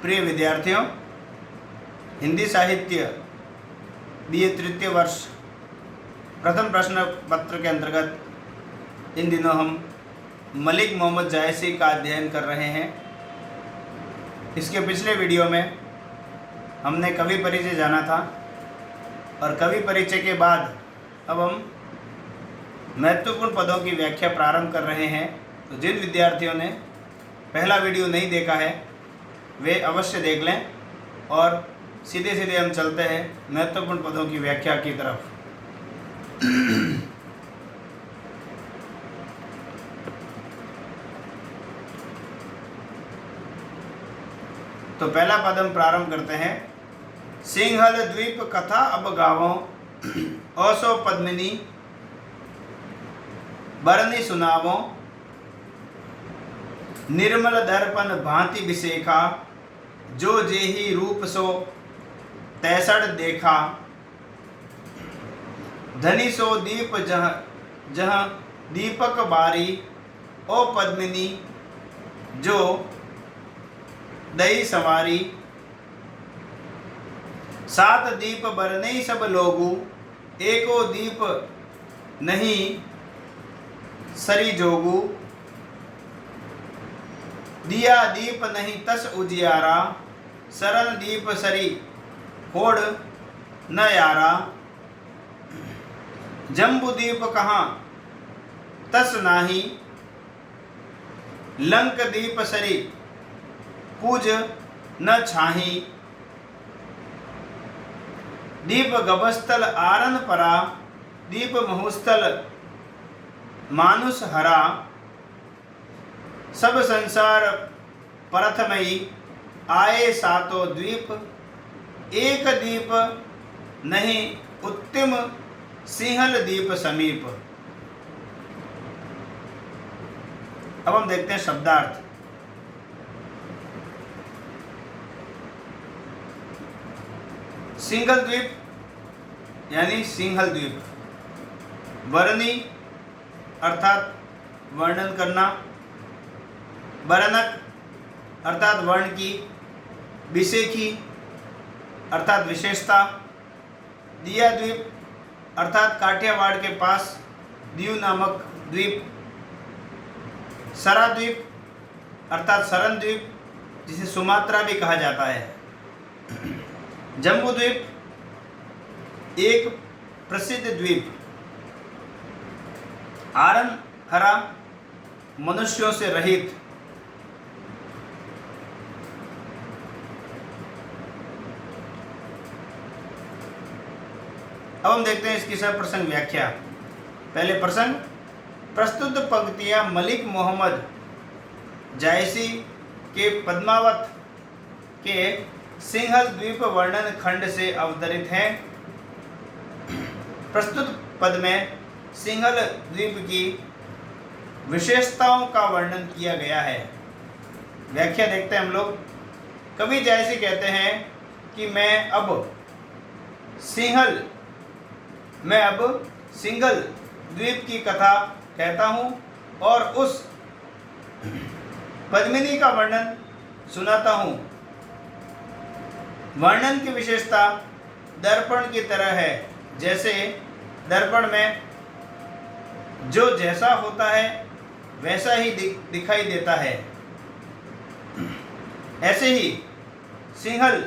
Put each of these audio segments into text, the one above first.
प्रिय विद्यार्थियों, हिंदी साहित्य BA तृतीय वर्ष प्रथम प्रश्न पत्र के अंतर्गत इन दिनों हम मलिक मोहम्मद जायसी का अध्ययन कर रहे हैं। इसके पिछले वीडियो में हमने कवि परिचय जाना था और कवि परिचय के बाद अब हम महत्वपूर्ण पदों की व्याख्या प्रारंभ कर रहे हैं। तो जिन विद्यार्थियों ने पहला वीडियो नहीं देखा है वे अवश्य देख लें और सीधे सीधे हम चलते हैं महत्वपूर्ण पदों की व्याख्या की तरफ। तो पहला पद हम प्रारंभ करते हैं। सिंहल द्वीप कथा अब गावों, ओसो पद्मिनी बरनी सुनावों, निर्मल दर्पण भांति विशेखा, जो जेहि रूप सो तैसड़ देखा, धनी सो दीप जह जह दीपक बारी, ओ पद्मिनी जो दई सवारी, सात दीप बरने सब लोगू, एको दीप नहीं सरी जोगू, दिया दीप नहीं तस उजियारा, सरल दीप सरी होड़ न यारा, जम्बू दीप कहाँ तस नाही, लंक दीप सरी पूज न छाही, दीप गभस्थल आरन परा, दीप महुस्थल मानुष हरा, सब संसार प्रथमई, आए सातो द्वीप, एक दीप नहीं उत्तम, सिंहल दीप समीप। अब हम देखते हैं शब्दार्थ। सिंहल द्वीप यानी सिंहल द्वीप, वर्णी अर्थात वर्णन करना, बरनक अर्थात वर्ण की, विशेखी अर्थात विशेषता, दिया द्वीप अर्थात काठियावाड़ के पास दीव नामक द्वीप, सरा द्वीप अर्थात सरन द्वीप जिसे सुमात्रा भी कहा जाता है, जम्बू द्वीप एक प्रसिद्ध द्वीप, आरन हरा मनुष्यों से रहित, अब हम देखते हैं इसकी सब प्रसंग व्याख्या। पहले प्रसंग, प्रस्तुत पंक्तियां मलिक मोहम्मद जायसी के पद्मावत के सिंहल द्वीप वर्णन खंड से अवतरित हैं। प्रस्तुत पद में सिंहल द्वीप की विशेषताओं का वर्णन किया गया है। व्याख्या देखते हैं हम लोग। कवि जायसी कहते हैं कि मैं अब सिंघल द्वीप की कथा कहता हूँ और उस पद्मिनी का वर्णन सुनाता हूँ। वर्णन की विशेषता दर्पण की तरह है, जैसे दर्पण में जो जैसा होता है वैसा ही दिखाई देता है, ऐसे ही सिंहल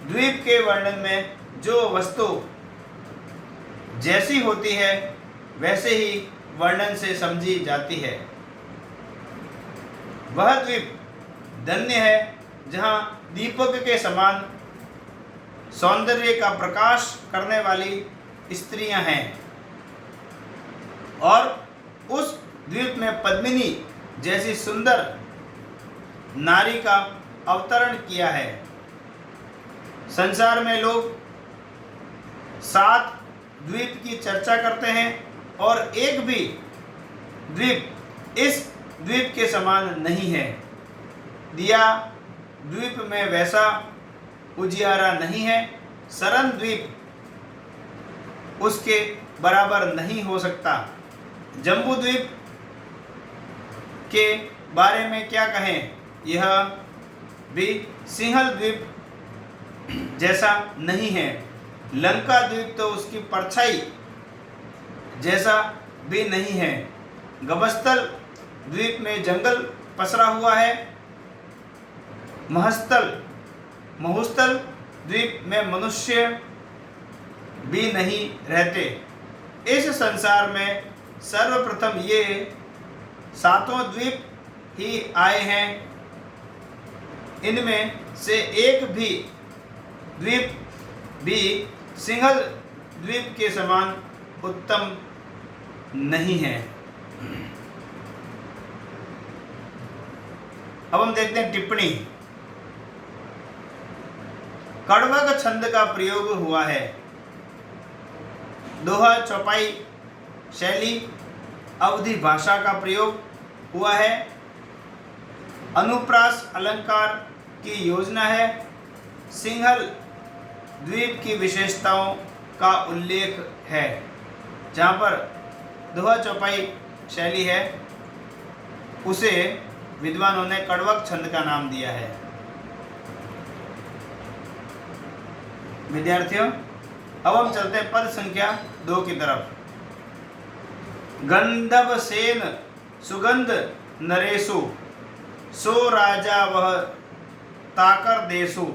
द्वीप के वर्णन में जो वस्तु जैसी होती है वैसे ही वर्णन से समझी जाती है। वह द्वीप धन्य है जहाँ दीपक के समान सौंदर्य का प्रकाश करने वाली स्त्रियां हैं और उस द्वीप में पद्मिनी जैसी सुंदर नारी का अवतरण किया है। संसार में लोग 7 द्वीप की चर्चा करते हैं और एक भी द्वीप इस द्वीप के समान नहीं है। दिया द्वीप में वैसा उजियारा नहीं है, सरन द्वीप उसके बराबर नहीं हो सकता। जम्बू द्वीप के बारे में क्या कहें, यह भी सिंहल द्वीप जैसा नहीं है। लंका द्वीप तो उसकी परछाई जैसा भी नहीं है। गबस्थल द्वीप में जंगल पसरा हुआ है। महुस्थल द्वीप में मनुष्य भी नहीं रहते। इस संसार में सर्वप्रथम ये 7 द्वीप ही आए हैं। इनमें से एक भी द्वीप भी सिंहल द्वीप के समान उत्तम नहीं है। अब हम देखते हैं टिप्पणी। कड़वक छंद का प्रयोग हुआ है। दोहा चौपाई शैली अवधि भाषा का प्रयोग हुआ है। अनुप्रास अलंकार की योजना है। सिंहल द्वीप की विशेषताओं का उल्लेख है। जहाँ पर दोहा चौपाई शैली है उसे विद्वानों ने कड़वक छंद का नाम दिया है। विद्यार्थियों, अब हम चलते हैं पद संख्या 2 की तरफ। गंधर्व सेन सुगंध नरेशु, सो राजा वह ताकर देशु।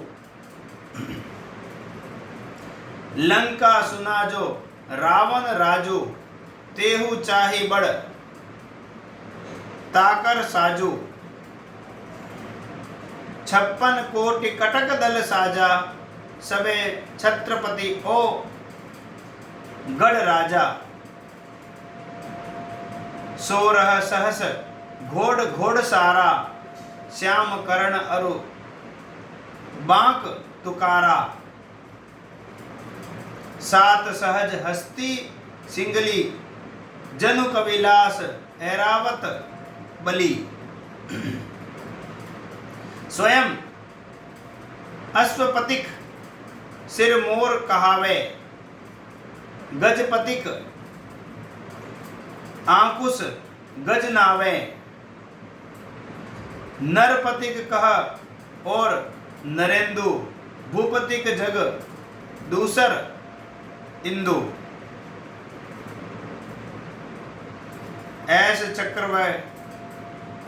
लंका सुना जो रावण राजू, तेहु चाही बड़ ताकर साजू। 56 कोटि कटक दल साजा, सबे छत्रपति ओ गढ़ राजा। 16 सहस घोड़ सारा, श्याम करण अरु बांक तुकारा। 7 सहज हस्ती सिंगली, जनु कविलास ऐरावत बली। स्वयं अश्वपतिक सिर मोर कहावे, गजपतिक आंकुश गज नावे। नरपतिक कह और नरेंदु, भूपतिक जग दूसर इंदु। ऐस चक्रवय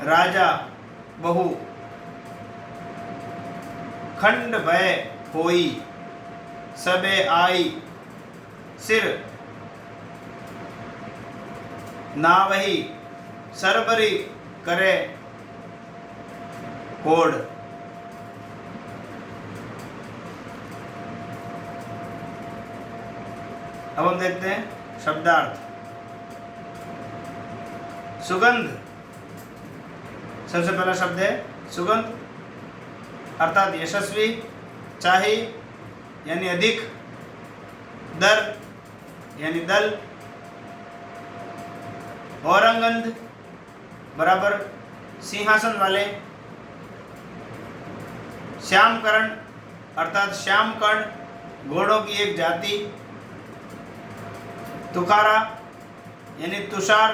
राजा बहु, खंड भय होई। सबे आई सिर नावही, सरबरी करे कोड। अब हम देखते हैं शब्दार्थ। सुगंध, सबसे पहला शब्द है सुगंध, अर्थात यशस्वी, चाही यानी अधिक, दर यानी दल, औरंगंध बराबर सिंहासन वाले, श्यामकरण अर्थात श्यामकर्ण घोड़ों की एक जाति, तुकारा यानी तुषार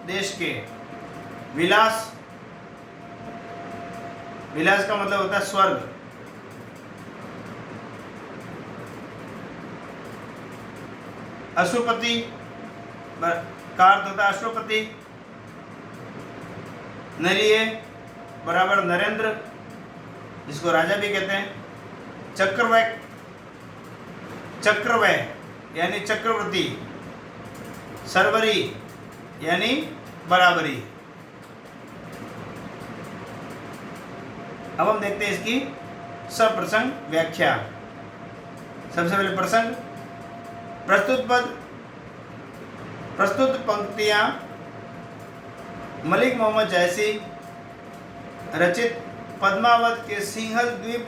देश के, विलास, विलास का मतलब होता है स्वर्ग, अश्वपति का अर्थ होता है अश्वपति, नरिये बराबर नरेंद्र जिसको राजा भी कहते हैं, चक्रवय, चक्रवय यानी चक्रवर्ती, सरवरी यानी बराबरी। अब हम देखते हैं इसकी सप्रसंग व्याख्या। सबसे पहले प्रसंग, प्रस्तुत पद, प्रस्तुत पंक्तियां मलिक मोहम्मद जैसी रचित पद्मावत के सिंहल द्वीप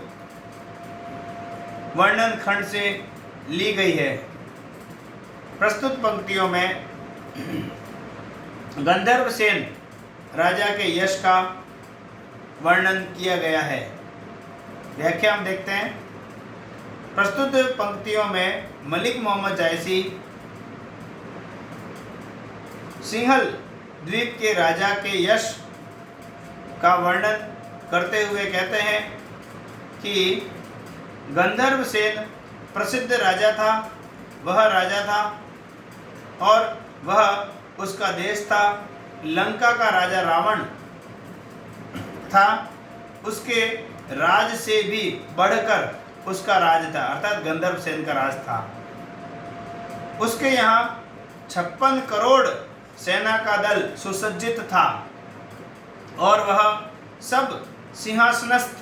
वर्णन खंड से ली गई है। प्रस्तुत पंक्तियों में गंधर्व सेन राजा के यश का वर्णन किया गया है। व्याख्या हम देखते हैं। प्रस्तुत पंक्तियों में मलिक मोहम्मद जैसी सिंहल द्वीप के राजा के यश का वर्णन करते हुए कहते हैं, कि गंधर्व सेन प्रसिद्ध राजा था, वह राजा था और वह उसका देश था। लंका का राजा रावण था, उसके राज से भी बढ़कर उसका राज था, अर्थात गंधर्व सेन का राज था। उसके यहाँ 56 करोड़ सेना का दल सुसज्जित था और वह सब सिंहासनस्थ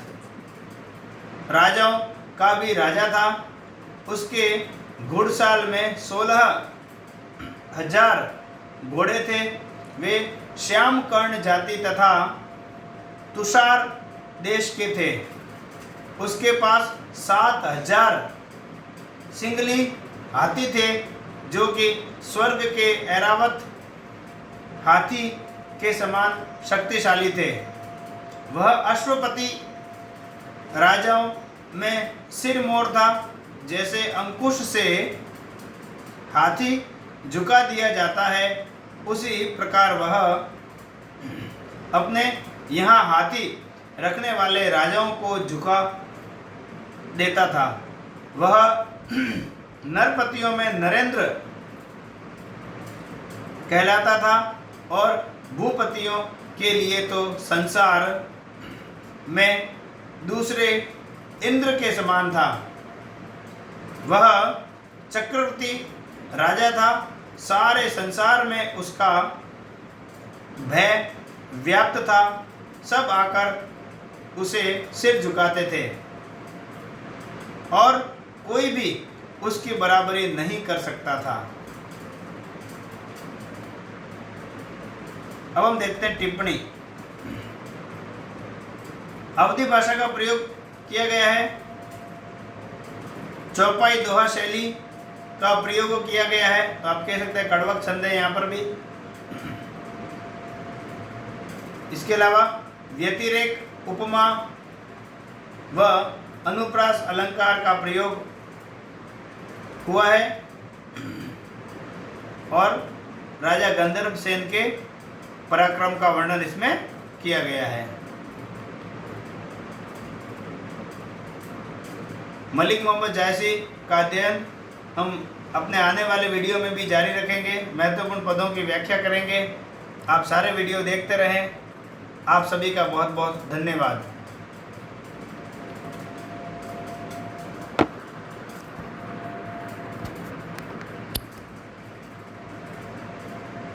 राजाओं का भी राजा था। उसके घुड़साल में 16,000 घोड़े थे। वे श्याम कर्ण जाति तथा तुषार देश के थे। उसके पास 7,000 सिंगली हाथी थे, जो कि स्वर्ग के ऐरावत हाथी के समान शक्तिशाली थे। वह अश्वपति राजाओं में सिरमौर था। जैसे अंकुश से हाथी झुका दिया जाता है, उसी प्रकार वह अपने यहाँ हाथी रखने वाले राजाओं को झुका देता था। वह नरपतियों में नरेंद्र कहलाता था और भूपतियों के लिए तो संसार में दूसरे इंद्र के समान था। वह चक्रवर्ती राजा था। सारे संसार में उसका भय व्याप्त था। सब आकर उसे सिर झुकाते थे और कोई भी उसकी बराबरी नहीं कर सकता था। अब हम देखते हैं टिप्पणी। अवधी भाषा का प्रयोग किया गया है। चौपाई दोहा शैली का प्रयोग किया गया है। तो आप कह सकते हैं कड़वक छंद है यहाँ पर भी। इसके अलावा व्यतिरेक, उपमा व अनुप्रास अलंकार का प्रयोग हुआ है और राजा गंधर्व सेन के पराक्रम का वर्णन इसमें किया गया है। मलिक मोहम्मद जायसी का अध्ययन हम अपने आने वाले वीडियो में भी जारी रखेंगे। महत्वपूर्ण पदों की व्याख्या करेंगे। आप सारे वीडियो देखते रहें। आप सभी का बहुत बहुत धन्यवाद।